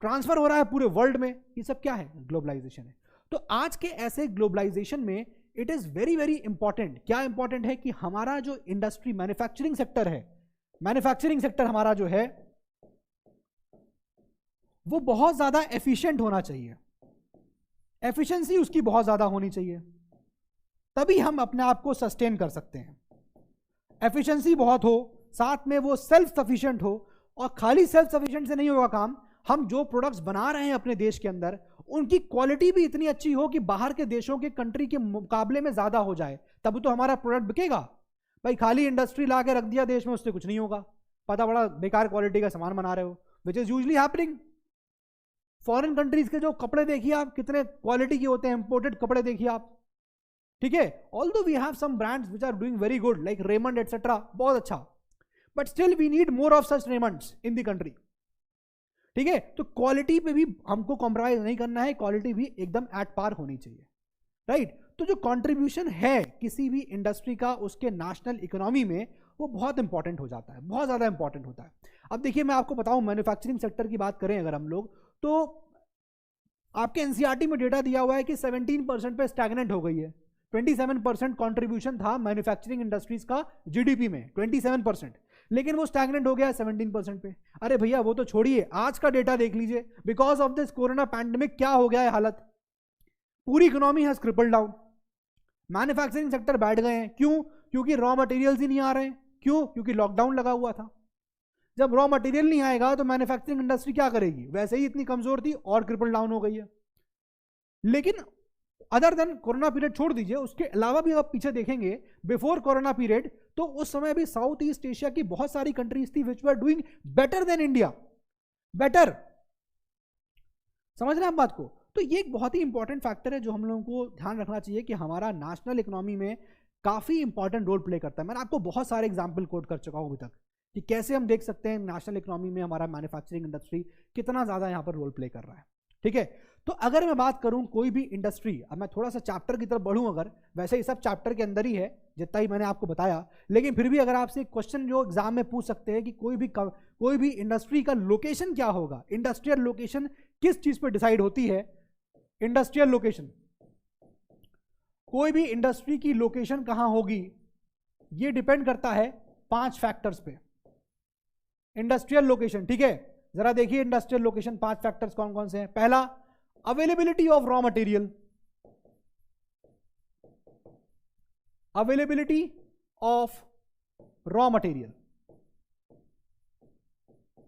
ट्रांसफर हो रहा है पूरे वर्ल्ड में, ये सब क्या है, ग्लोबलाइजेशन है। तो आज के ऐसे ग्लोबलाइजेशन में it is very very important. क्या इंपॉर्टेंट है कि हमारा जो इंडस्ट्री मैन्युफैक्चरिंग सेक्टर है, मैन्युफैक्चरिंग सेक्टर हमारा जो है वो बहुत ज्यादा एफिशिएंट होना चाहिए, एफिशिएंसी उसकी बहुत ज्यादा होनी चाहिए, तभी हम अपने आप को सस्टेन कर सकते हैं। एफिशिएंसी बहुत हो, साथ में वो सेल्फ सफिशिएंट हो, और खाली सेल्फ सफिशिएंट से नहीं होगा काम, हम जो प्रोडक्ट्स बना रहे हैं अपने देश के अंदर उनकी क्वालिटी भी इतनी अच्छी हो कि बाहर के देशों के कंट्री के मुकाबले में ज्यादा हो जाए, तब तो हमारा प्रोडक्ट बिकेगा। भाई खाली इंडस्ट्री ला के रख दिया देश में, उससे कुछ नहीं होगा, पता बड़ा बेकार क्वालिटी का सामान बना रहे हो, which is usually happening. Foreign countries के जो कपड़े देखिए आप कितने क्वालिटी के होते हैं, इंपोर्टेड कपड़े देखिए आप, ठीक है। Although we have some brands which are doing very good like Raymond etcetera, बहुत अच्छा, but still we need more of such Raymonds in the country, ठीक है। तो क्वालिटी पे भी हमको कॉम्प्रोमाइज नहीं करना है, क्वालिटी भी एकदम एट पार होनी चाहिए, राइट। तो जो कंट्रीब्यूशन है किसी भी इंडस्ट्री का उसके नेशनल इकोनॉमी में, वो बहुत इंपॉर्टेंट हो जाता है, बहुत ज्यादा इंपॉर्टेंट होता है। अब देखिए मैं आपको बताऊं, मैन्युफैक्चरिंग सेक्टर की बात करें अगर हम लोग, तो आपके एनसीईआरटी में डेटा दिया हुआ है कि 17% पे स्टैग्नेंट हो गई है। 27% कंट्रीब्यूशन था मैन्युफैक्चरिंग इंडस्ट्रीज का जीडीपी में, 27%, लेकिन वो स्टैग्नेंट हो गया 17% पे। अरे भैया वो तो छोड़िए, आज का डेटा देख लीजिए, because of this corona pandemic क्या हो गया है हालत, पूरी economy has cripple down, manufacturing sector बैठ गए हैं। क्यों? क्योंकि रॉ मटेरियल्स ही नहीं आ रहे हैं। क्यों? क्योंकि लॉकडाउन लगा हुआ था। जब रॉ मटेरियल नहीं आएगा तो मैन्युफैक्चरिंग इंडस्ट्री क्या करेगी, वैसे ही इतनी कमजोर थी और क्रिपल डाउन हो गई है। लेकिन अदर देन कोरोना पीरियड छोड़ दीजिए, उसके अलावा भी आप पीछे देखेंगे बिफोर कोरोना पीरियड, तो उस समय भी साउथ ईस्ट एशिया की बहुत सारी कंट्रीज थी which were doing better than India, better. समझ रहे हैं आप बात को? तो ये एक बहुत ही इंपॉर्टेंट फैक्टर है जो हम लोगों को ध्यान रखना चाहिए कि हमारा नेशनल इकोनॉमी में काफी इंपॉर्टेंट रोल प्ले करता है। मैंने आपको बहुत सारे एग्जाम्पल कोट कर चुका हूं अभी तक कि कैसे हम देख सकते हैं नेशनल इकोनॉमी में हमारा मैन्युफैक्चरिंग इंडस्ट्री कितना ज्यादा यहां पर रोल प्ले कर रहा है, ठीक है। तो अगर मैं बात करूं कोई भी इंडस्ट्री, अब मैं थोड़ा सा चैप्टर की तरफ बढ़ूं, अगर वैसे ही सब चैप्टर के अंदर ही है जितना ही मैंने आपको बताया, लेकिन फिर भी अगर आपसे क्वेश्चन जो एग्जाम में पूछ सकते हैं कि कोई भी इंडस्ट्री का लोकेशन क्या होगा, इंडस्ट्रियल लोकेशन किस चीज पर डिसाइड होती है, इंडस्ट्रियल लोकेशन, कोई भी इंडस्ट्री की लोकेशन कहां होगी ये डिपेंड करता है 5 फैक्टर्स पे। इंडस्ट्रियल लोकेशन, ठीक है, जरा देखिए इंडस्ट्रियल लोकेशन 5 फैक्टर्स कौन कौन से हैं। पहला, availability of raw material, availability of raw material,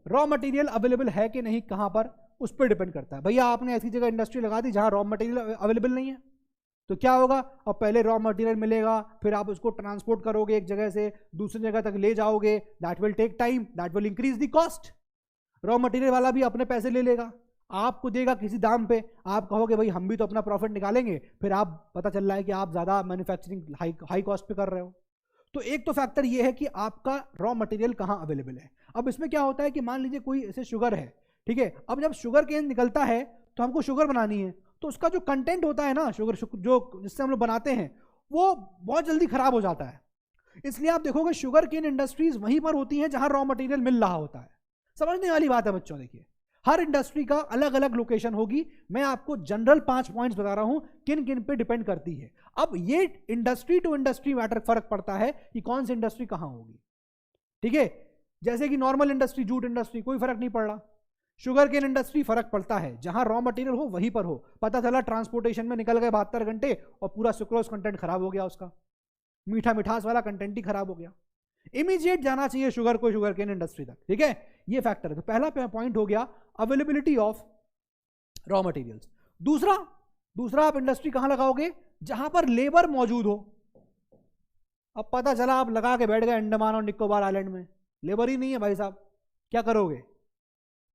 raw material available है कि नहीं कहां पर, उस पर डिपेंड करता है। भैया आपने ऐसी जगह इंडस्ट्री लगा दी जहां रॉ मटेरियल अवेलेबल नहीं है, तो क्या होगा, अब पहले रॉ मटेरियल मिलेगा, फिर आप उसको ट्रांसपोर्ट करोगे एक जगह से दूसरी जगह तक ले जाओगे, that will take time, that will increase the cost. Raw material वाला भी अपने पैसे ले लेगा, आपको देगा किसी दाम पे, आप कहोगे भाई हम भी तो अपना प्रॉफिट निकालेंगे, फिर आप पता चल रहा है कि आप ज्यादा मैन्युफैक्चरिंग हाई कॉस्ट पे कर रहे हो। तो एक तो फैक्टर ये है कि आपका रॉ मटेरियल कहां अवेलेबल है। अब इसमें क्या होता है कि मान लीजिए कोई ऐसे शुगर है, ठीक है, अब जब शुगर केन निकलता है तो हमको शुगर बनानी है, तो उसका जो कंटेंट होता है ना शुगर जो जिससे हम लोग बनाते हैं वो बहुत जल्दी खराब हो जाता है। इसलिए आप देखोगे शुगर केन इंडस्ट्रीज वहीं पर होती हैं जहां रॉ मटेरियल मिल रहा होता है। समझने वाली बात है बच्चों, देखिए हर इंडस्ट्री का अलग अलग लोकेशन होगी, मैं आपको जनरल 5 पॉइंट्स बता रहा हूं किन किन पे डिपेंड करती है। अब ये इंडस्ट्री टू इंडस्ट्री मैटर फर्क पड़ता है कि कौन सी इंडस्ट्री कहां होगी, ठीक है। जैसे कि नॉर्मल इंडस्ट्री, जूट इंडस्ट्री, कोई फर्क नहीं पड़ रहा। शुगर केन इंडस्ट्री फर्क पड़ता है, जहां रॉ मटेरियल हो वहीं पर हो, पता चला ट्रांसपोर्टेशन में निकल गए 72 घंटे और पूरा सुक्रोज कंटेंट खराब हो गया, उसका मीठा मिठास वाला कंटेंट ही खराब हो गया। इमीडिएट जाना चाहिए शुगर को शुगर केन इंडस्ट्री तक, ठीक है, ये फैक्टर है। तो पहला पॉइंट हो गया अवेलेबिलिटी ऑफ रॉ मटेरियल्स। दूसरा आप इंडस्ट्री कहां लगाओगे, जहां पर लेबर मौजूद हो। अब पता चला आप लगा के बैठ गए अंडमान और निकोबार आइलैंड में, लेबर ही नहीं है भाई साहब, क्या करोगे?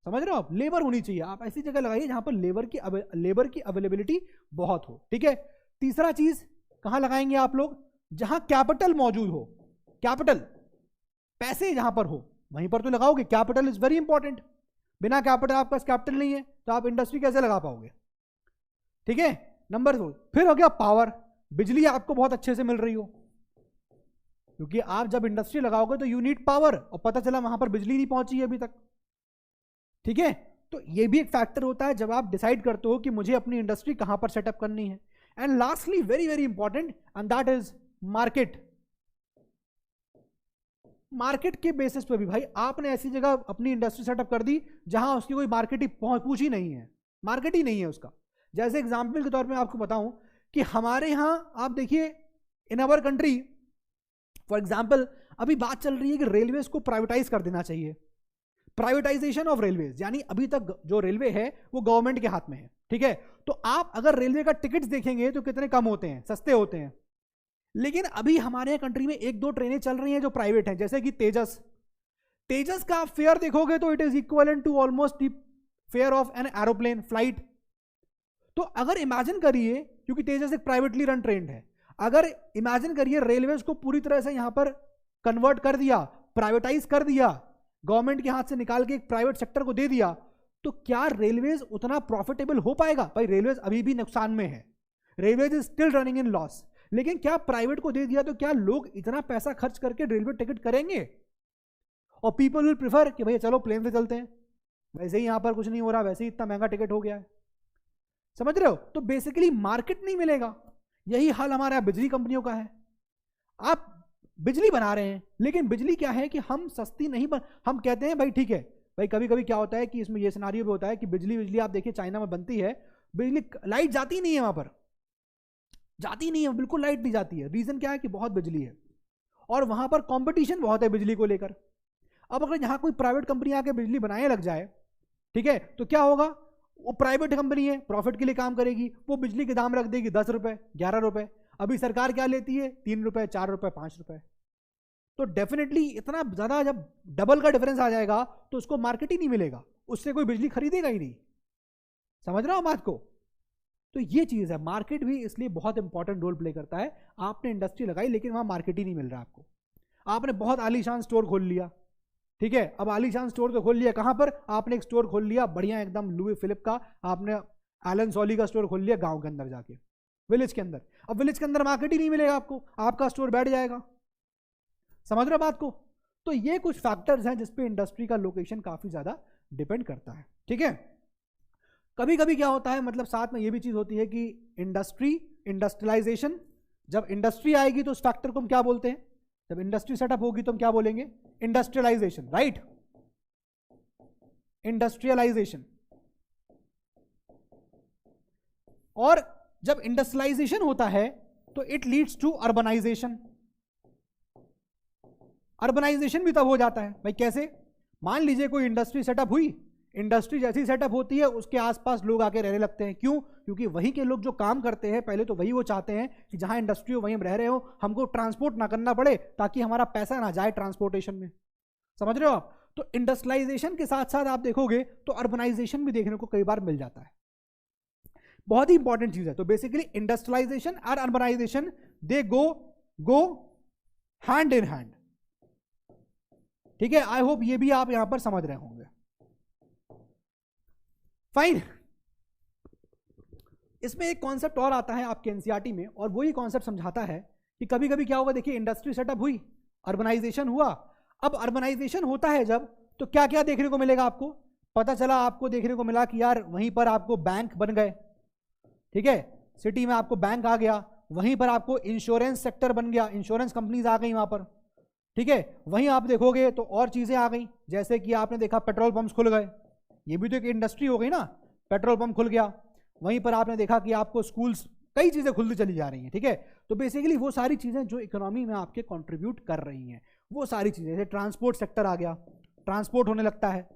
समझ रहे हो आप, लेबर होनी चाहिए, आप ऐसी जगह लगाइए जहां पर लेबर की अवेलेबिलिटी बहुत हो, ठीक है। तीसरा चीज कहां लगाएंगे आप लोग, जहां कैपिटल मौजूद हो, कैपिटल पैसे जहां पर हो वहीं पर तो लगाओगे, कैपिटल इज वेरी इंपॉर्टेंट। बिना कैपिटल, आपके पास कैपिटल नहीं है तो आप इंडस्ट्री कैसे लगा पाओगे, ठीक है। नंबर 2 फिर हो गया पावर, बिजली आपको बहुत अच्छे से मिल रही हो, क्योंकि आप जब इंडस्ट्री लगाओगे तो यू नीड पावर, और पता चला वहां पर बिजली नहीं पहुंची है अभी तक, ठीक है। तो ये भी एक फैक्टर होता है जब आप डिसाइड करते हो कि मुझे अपनी इंडस्ट्री कहां पर सेटअप करनी है। And lastly very very important and that is market. Market के बेसिस पे भी भाई आपने ऐसी जगह अपनी इंडस्ट्री सेटअप कर दी जहां उसकी कोई मार्केट ही पूछ ही नहीं है, मार्केट ही नहीं है उसका। जैसे एग्जांपल के तौर पे मैं आपको बताऊं कि हमारे यहां आप देखिए इन अवर कंट्री फॉर एग्जांपल अभी बात चल रही है कि रेलवेज को प्राइवेटाइज कर देना चाहिए, प्राइवेटाइजेशन ऑफ रेलवेज, यानी अभी तक जो रेलवे है वो गवर्नमेंट के हाथ में है, ठीक है। तो आप अगर रेलवे का टिकट्स देखेंगे तो कितने कम होते हैं, सस्ते होते हैं। लेकिन अभी हमारे कंट्री में एक दो ट्रेनें चल रही हैं जो प्राइवेट हैं, जैसे कि तेजस। तेजस का फेयर देखोगे तो it is equivalent to almost the fare of an aeroplane flight. तो अगर इमेजिन करिए, क्योंकि तेजस एक प्राइवेटली रन ट्रेन है, अगर इमेजिन करिए रेलवेज को पूरी तरह से यहां पर कन्वर्ट कर दिया, प्राइवेटाइज कर दिया, गवर्नमेंट के हाथ से निकाल के एक प्राइवेट सेक्टर को दे दिया, तो क्या रेलवेज उतना प्रॉफिटेबल हो पाएगा? भाई रेलवेज अभी भी नुकसान में है, railways is still running in loss. लेकिन क्या प्राइवेट को दे दिया तो क्या लोग इतना पैसा खर्च करके रेलवे टिकट करेंगे? और पीपल विल प्रिफर कि भैया चलो प्लेन से चलते हैं, वैसे ही यहां पर कुछ नहीं हो रहा, वैसे ही इतना महंगा टिकट हो गया है, समझ रहे हो? तो बेसिकली मार्केट नहीं मिलेगा। यही हाल हमारा बिजली कंपनियों का है। आप बिजली बना रहे हैं, लेकिन बिजली क्या है कि हम सस्ती नहीं हम कहते हैं भाई ठीक है, भाई कभी कभी क्या होता है कि इसमें ये सिनारियो भी होता है कि बिजली आप देखिए चाइना में बनती है, बिजली लाइट जाती नहीं है, वहां पर जाती नहीं है, बिल्कुल लाइट नहीं जाती है। रीजन क्या है कि बहुत बिजली है और वहां पर कंपटीशन बहुत है बिजली को लेकर। अब अगर यहां कोई प्राइवेट कंपनी आके बिजली बनाने लग जाए, ठीक है, तो क्या होगा? वो प्राइवेट कंपनी है, प्रॉफिट के लिए काम करेगी, वो बिजली के दाम रख देगी 10 रुपए 11 रुपए। अभी सरकार क्या लेती है? 3 रुपए 4 रुपए 5 रुपए। तो डेफिनेटली इतना ज्यादा जब डबल का डिफरेंस आ जाएगा तो उसको मार्केट ही नहीं मिलेगा, उससे कोई बिजली खरीदेगा ही नहीं। समझ रहे हो बात को? तो ये चीज है, मार्केट भी इसलिए बहुत इंपॉर्टेंट रोल प्ले करता है। आपने इंडस्ट्री लगाई लेकिन वहां मार्केट ही नहीं मिल रहा आपको। आपने बहुत आलीशान स्टोर खोल लिया, ठीक है, अब आलीशान स्टोर तो खोल लिया, कहां पर? आपने एक स्टोर खोल लिया बढ़िया एकदम लुई फिलिप का, आपने एलन सॉली का स्टोर खोल लिया गांव के अंदर जाके, विलेज के अंदर। अब विलेज के अंदर मार्केट ही नहीं मिलेगा आपको, आपका स्टोर बैठ जाएगा। समझ रहे हो बात को? तो ये कुछ फैक्टर्स हैं जिसपे इंडस्ट्री का लोकेशन काफी ज्यादा डिपेंड करता है, ठीक है। कभी कभी क्या होता है, मतलब साथ में ये भी चीज होती है कि इंडस्ट्रियलाइजेशन, जब इंडस्ट्री आएगी तो उस फैक्टर को हम क्या बोलते हैं? जब इंडस्ट्री सेटअप होगी तो हम क्या बोलेंगे? Industrialisation, right? इंडस्ट्रियलाइजेशन। और जब इंडस्ट्रियलाइजेशन होता है तो it leads to urbanisation. Urbanisation भी तब हो जाता है भाई, कैसे? मान लीजिए कोई इंडस्ट्री सेटअप हुई, इंडस्ट्री जैसी सेटअप होती है उसके आसपास लोग आके रहने लगते हैं। क्यों? क्योंकि वहीं के लोग जो काम करते हैं पहले तो वही वो चाहते हैं कि जहां इंडस्ट्री हो वहीं हम रह रहे हो, हमको ट्रांसपोर्ट ना करना पड़े, ताकि हमारा पैसा ना जाए ट्रांसपोर्टेशन में। समझ रहे हो आप? तो इंडस्ट्रियलाइजेशन के साथ साथ आप देखोगे तो अर्बनाइजेशन भी देखने को कई बार मिल जाता है। बहुत ही इंपॉर्टेंट चीज है। तो बेसिकली इंडस्ट्रियलाइजेशन और urbanization they go hand in hand, ठीक है। आई होप ये भी आप यहां पर समझ रहे होंगे। फाइन। इसमें एक कॉन्सेप्ट और आता है आपके एनसीईआरटी में, और वही कॉन्सेप्ट समझाता है कि कभी कभी क्या होगा। देखिए इंडस्ट्री सेटअप हुई, अर्बनाइजेशन हुआ। अब अर्बनाइजेशन होता है जब, तो क्या क्या देखने को मिलेगा आपको? पता चला आपको देखने को मिला कि यार वहीं पर आपको बैंक बन गए, ठीक है, सिटी में आपको बैंक आ गया, वहीं पर आपको इंश्योरेंस सेक्टर बन गया, इंश्योरेंस कंपनीज आ गई वहां पर, ठीक है। वहीं आप देखोगे तो और चीजें आ गई, जैसे कि आपने देखा पेट्रोल पंप्स खुल गए, ये भी तो एक इंडस्ट्री हो गई ना, पेट्रोल पंप खुल गया। वहीं पर आपने देखा कि आपको स्कूल्स, कई चीजें खुलती चली जा रही हैं, ठीक है। तो बेसिकली वो सारी चीजें जो इकोनॉमी में आपके कंट्रीब्यूट कर रही हैं, वो सारी चीजें, जैसे ट्रांसपोर्ट सेक्टर आ गया, ट्रांसपोर्ट होने लगता है।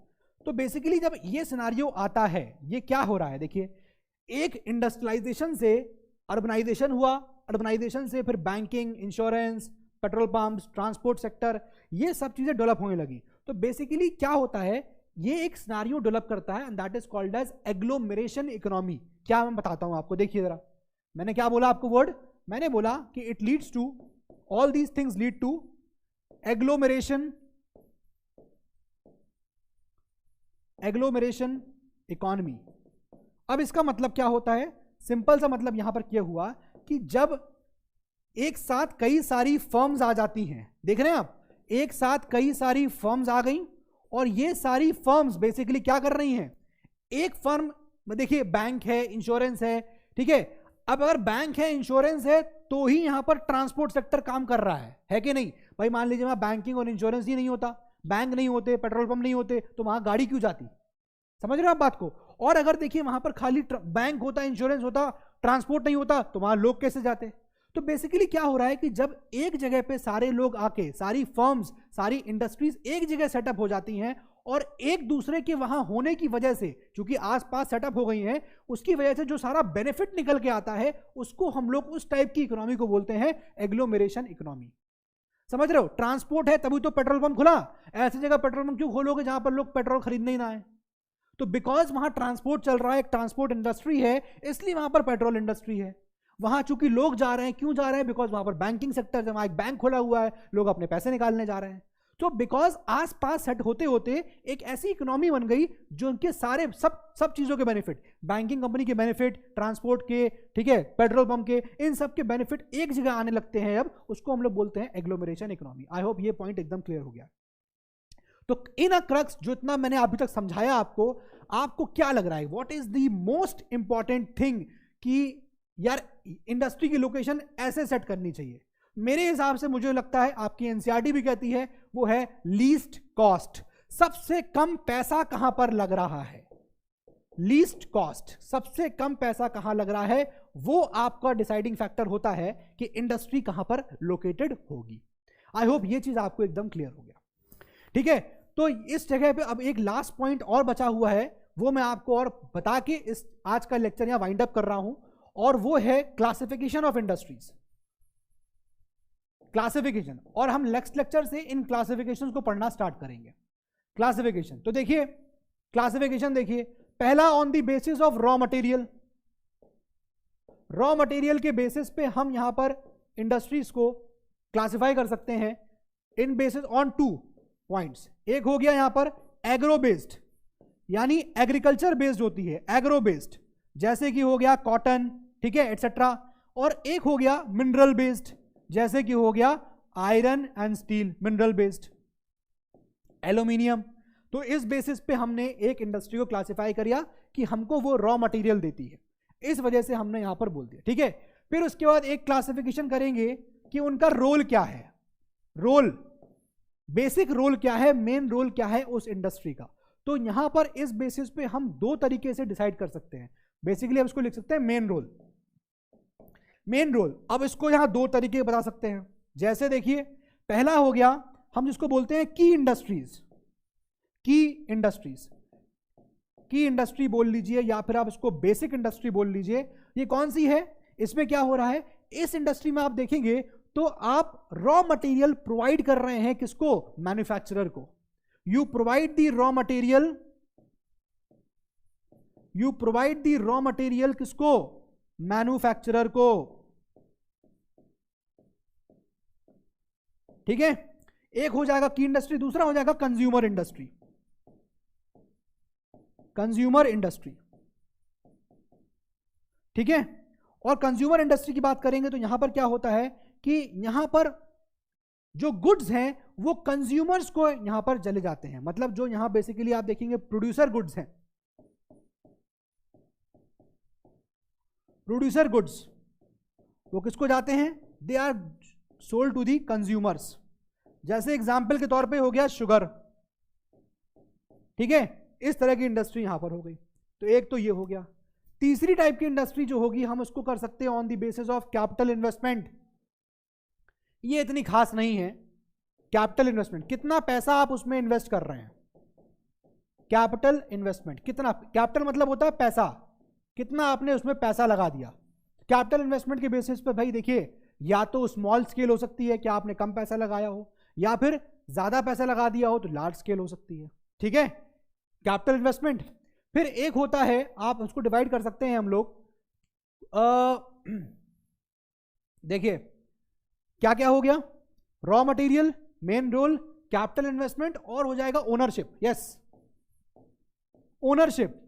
तो बेसिकली जब ये सिनारियो आता है, ये क्या हो रहा है? देखिए, एक इंडस्ट्रियलाइजेशन से अर्बनाइजेशन हुआ, अर्बनाइजेशन से फिर banking, insurance, petrol pumps, transport sector, ये सब चीजें डेवलप होने लगी। तो बेसिकली क्या होता है, ये एक सिनारियो डेवलप करता है and that is called as agglomeration economy. क्या मैं बताता हूं आपको, देखिए जरा, मैंने क्या बोला आपको वर्ड? मैंने बोला कि it leads to, all these things lead to agglomeration, agglomeration economy. अब इसका मतलब क्या होता है? सिंपल सा मतलब यहां पर क्या हुआ कि जब एक साथ कई सारी फर्म्स आ जाती हैं, देख रहे हैं आप, एक साथ कई सारी फर्म्स आ गई, और ये सारी फर्म्स बेसिकली क्या कर रही हैं? एक फर्म, देखिए बैंक है, इंश्योरेंस है, ठीक है, अब अगर बैंक है, इंश्योरेंस है, तो ही यहां पर ट्रांसपोर्ट सेक्टर काम कर रहा है कि नहीं भाई? मान लीजिए वहां बैंकिंग और इंश्योरेंस ही नहीं होता, बैंक नहीं होते, पेट्रोल पंप नहीं होते, तो वहां गाड़ी क्यों जाती? समझ रहे हो आप बात को? और अगर देखिए वहां पर खाली बैंक होता, इंश्योरेंस होता, ट्रांसपोर्ट नहीं होता, तो वहां लोग कैसे जाते? तो बेसिकली क्या हो रहा है कि जब एक जगह पे सारे लोग आके, सारी फर्म्स, सारी इंडस्ट्रीज एक जगह सेटअप हो जाती हैं और एक दूसरे के वहां होने की वजह से, क्योंकि आसपास सेटअप हो गई हैं, उसकी वजह से जो सारा बेनिफिट निकल के आता है, उसको हम लोग उस टाइप की इकोनॉमी को बोलते हैं एग्लोमेरेशन इकोनॉमी। समझ रहे हो? ट्रांसपोर्ट है तभी तो पेट्रोल पंप खुला, ऐसी जगह पेट्रोल पंप क्यों खोलोगे जहां पर लोग पेट्रोल खरीदने ही ना आए? तो बिकॉज वहां ट्रांसपोर्ट चल रहा है, एक ट्रांसपोर्ट इंडस्ट्री है, इसलिए वहां पर पेट्रोल इंडस्ट्री है। वहां चूंकि लोग जा रहे हैं, क्यों जा रहे हैं? बिकॉज वहां पर बैंकिंग सेक्टर है, वहां एक बैंक खुला हुआ है, लोग अपने पैसे निकालने जा रहे हैं। तो बिकॉज आस पास सेट होते होते एक ऐसी इकोनॉमी बन गई जो उनके सारे सब चीजों के बेनिफिट, बैंकिंग कंपनी के बेनिफिट, ट्रांसपोर्ट के, ठीक है, पेट्रोल पंप के, इन सब के बेनिफिट एक जगह आने लगते हैं। अब उसको हम लोग बोलते हैं एग्लोमेरेशन इकोनॉमी। आई होप ये पॉइंट एकदम क्लियर हो गया। तो इन अ क्रक्स जो इतना मैंने अभी तक समझाया आपको क्या लग रहा है? What is the most important thing कि यार इंडस्ट्री की लोकेशन ऐसे सेट करनी चाहिए? मेरे हिसाब से मुझे लगता है, आपकी एनसीईआरटी भी कहती है, वो है लीस्ट कॉस्ट। सबसे कम पैसा कहां पर लग रहा है? लीस्ट कॉस्ट, सबसे कम पैसा कहां लग रहा है, वो आपका डिसाइडिंग फैक्टर होता है कि इंडस्ट्री कहां पर लोकेटेड होगी। आई होप ये चीज आपको एकदम क्लियर हो गया। ठीक है, तो इस जगह पे अब एक लास्ट पॉइंट और बचा हुआ है, वो मैं आपको और बता के इस आज का लेक्चर यहां वाइंड अप कर रहा हूं, और वो है क्लासिफिकेशन ऑफ इंडस्ट्रीज। क्लासिफिकेशन, और हम नेक्स्ट लेक्चर से इन क्लासिफिकेशन को पढ़ना स्टार्ट करेंगे। क्लासिफिकेशन, तो देखिए क्लासिफिकेशन देखिए, पहला on the basis of raw material. Raw material के बेसिस पे हम यहां पर इंडस्ट्रीज को क्लासिफाई कर सकते हैं इन बेसिस ऑन 2 पॉइंट्स। एक हो गया यहां पर एग्रो बेस्ड, यानी एग्रीकल्चर बेस्ड होती है, एग्रो बेस्ड, जैसे कि हो गया कॉटन, ठीक है, एटसेट्रा। और एक हो गया मिनरल बेस्ड, जैसे कि हो गया iron and steel, mineral based, aluminium. तो इस बेसिस पे हमने एक इंडस्ट्री को क्लासिफाई किया कि हमको वो रॉ मटेरियल देती है, इस वजह से हमने यहां पर बोल दिया। ठीक है, फिर उसके बाद एक क्लासिफिकेशन करेंगे कि उनका रोल क्या है, रोल, बेसिक रोल क्या है, मेन रोल क्या है उस इंडस्ट्री का। तो यहां पर इस बेसिस पे हम 2 तरीके से डिसाइड कर सकते हैं। बेसिकली हम इसको लिख सकते हैं मेन रोल, मेन रोल। अब इसको यहां 2 तरीके बता सकते हैं, जैसे देखिए पहला हो गया हम जिसको बोलते हैं की इंडस्ट्रीज, की इंडस्ट्रीज, की इंडस्ट्री बोल लीजिए, या फिर आप इसको बेसिक इंडस्ट्री बोल लीजिए। ये कौन सी है? इसमें क्या हो रहा है, इस इंडस्ट्री में आप देखेंगे तो आप रॉ मटेरियल प्रोवाइड कर रहे हैं किसको? मैन्युफैक्चरर को। You provide the raw material, you provide the raw material किसको? मैन्युफैक्चरर को। ठीक है, एक हो जाएगा की इंडस्ट्री, दूसरा हो जाएगा कंज्यूमर इंडस्ट्री, कंज्यूमर इंडस्ट्री। ठीक है, और कंज्यूमर इंडस्ट्री की बात करेंगे तो यहां पर क्या होता है कि यहां पर जो गुड्स हैं वो कंज्यूमर्स को यहां पर चले जाते हैं। मतलब जो यहां बेसिकली आप देखेंगे प्रोड्यूसर गुड्स हैं, प्रोड्यूसर गुड्स वो किसको जाते हैं? They are sold to the consumers. जैसे एग्जांपल के तौर पे हो गया शुगर, ठीक है, इस तरह की इंडस्ट्री यहां पर हो गई। तो एक तो ये हो गया। तीसरी टाइप की इंडस्ट्री जो होगी हम उसको कर सकते हैं on the basis of capital investment. ये इतनी खास नहीं है, कैपिटल इन्वेस्टमेंट, कितना पैसा आप उसमें इन्वेस्ट कर रहे हैं। कैपिटल इन्वेस्टमेंट, कितना, कैपिटल मतलब होता है पैसा, कितना आपने उसमें पैसा लगा दिया। कैपिटल इन्वेस्टमेंट के बेसिस पे भाई देखिए, या तो स्मॉल स्केल हो सकती है कि आपने कम पैसा लगाया हो, या फिर ज्यादा पैसा लगा दिया हो तो लार्ज स्केल हो सकती है। ठीक है, कैपिटल इन्वेस्टमेंट। फिर एक होता है, आप उसको डिवाइड कर सकते हैं हम लोग, देखिए क्या क्या हो गया, raw material, main role, capital investment, और हो जाएगा ओनरशिप। यस, ओनरशिप,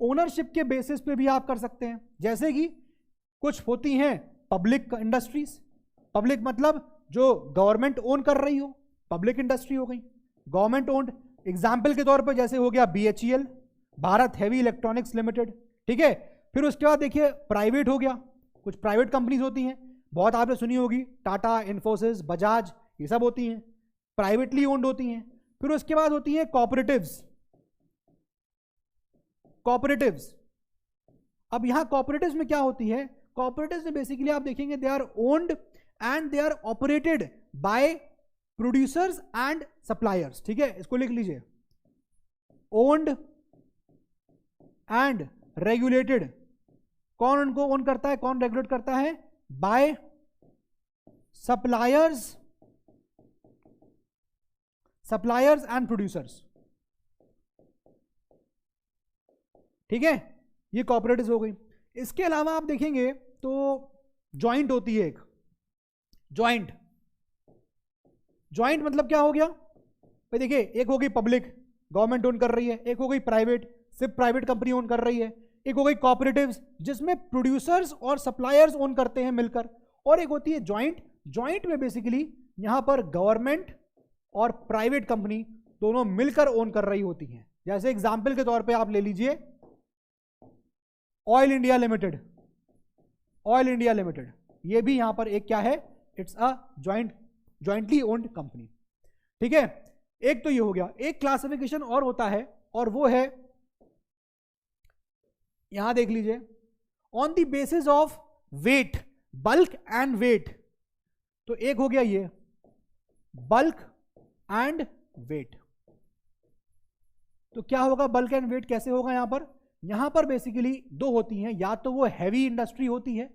ओनरशिप के बेसिस पे भी आप कर सकते हैं। जैसे कि कुछ होती हैं पब्लिक इंडस्ट्रीज, पब्लिक मतलब जो गवर्नमेंट ओन कर रही हो, पब्लिक इंडस्ट्री हो गई, गवर्नमेंट ओन्ड। एग्जाम्पल के तौर पर जैसे हो गया BHEL, Bharat heavy electronics limited. ठीक है, फिर उसके बाद देखिए प्राइवेट हो गया, कुछ प्राइवेट कंपनीज होती हैं, बहुत आपने सुनी होगी, टाटा, इन्फोसिस, बजाज, ये सब होती हैं, प्राइवेटली ओन्ड होती हैं। फिर उसके बाद होती हैं कॉपरेटिव्स। कॉपरेटिव्स, अब यहां कॉपरेटिव्स में क्या होती है? कॉपरेटिव्स में बेसिकली आप देखेंगे they are owned and they are operated by producers and suppliers. ठीक है, इसको लिख लीजिए, ओन्ड एंड रेगुलेटेड। कौन उनको ओन करता है, कौन रेगुलेट करता है? By suppliers and producers. ठीक है, ये कॉपरेटिव्स हो गई। इसके अलावा आप देखेंगे तो जॉइंट होती है एक, जॉइंट। जॉइंट मतलब क्या हो गया भाई? देखिए, एक हो गई पब्लिक, गवर्नमेंट ओन कर रही है, एक हो गई प्राइवेट, सिर्फ प्राइवेट कंपनी ओन कर रही है, एक हो गई कॉपरेटिव्स जिसमें प्रोड्यूसर्स और सप्लायर्स ओन करते हैं मिलकर, और एक होती है जॉइंट। जॉइंट में बेसिकली यहां पर गवर्नमेंट और प्राइवेट कंपनी दोनों मिलकर ओन कर रही होती हैं। जैसे एग्जांपल के तौर पे आप ले लीजिए oil India limited. Oil India limited ये भी यहां पर एक क्या है? It's a jointly owned company. ठीक है, एक तो ये हो गया। एक क्लासिफिकेशन और होता है, और वो है, यहां देख लीजिए, on the basis of weight, bulk and weight. तो एक हो गया ये बल्क एंड वेट। तो क्या होगा बल्क एंड वेट, कैसे होगा? यहां पर बेसिकली दो होती हैं, या तो वो हैवी इंडस्ट्री होती है।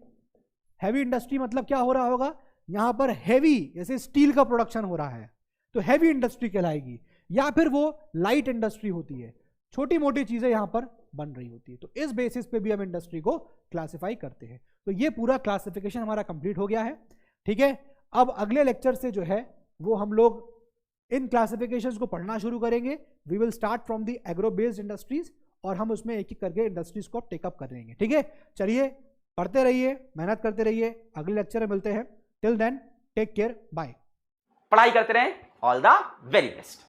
हैवी इंडस्ट्री मतलब क्या हो रहा होगा? यहां पर हैवी, जैसे स्टील का प्रोडक्शन हो रहा है तो हैवी इंडस्ट्री कहलाएगी, या फिर वो लाइट इंडस्ट्री होती है, छोटी मोटी चीजें यहां पर बन रही होती है। तो इस बेसिस पे भी हम इंडस्ट्री को क्लासिफाई करते हैं। तो ये पूरा क्लासिफिकेशन हमारा कंप्लीट हो गया है। ठीक है, अब अगले लेक्चर से जो है वो हम लोग इन क्लासिफिकेशंस को पढ़ना शुरू करेंगे। We will start from the agro based industries, और हम उसमें एक एक करके इंडस्ट्रीज को टेकअप करेंगे। ठीक है, चलिए पढ़ते रहिए, मेहनत करते रहिए, अगले लेक्चर में मिलते हैं। Till then take care, bye. पढ़ाई करते रहें, ऑल द वेरी बेस्ट।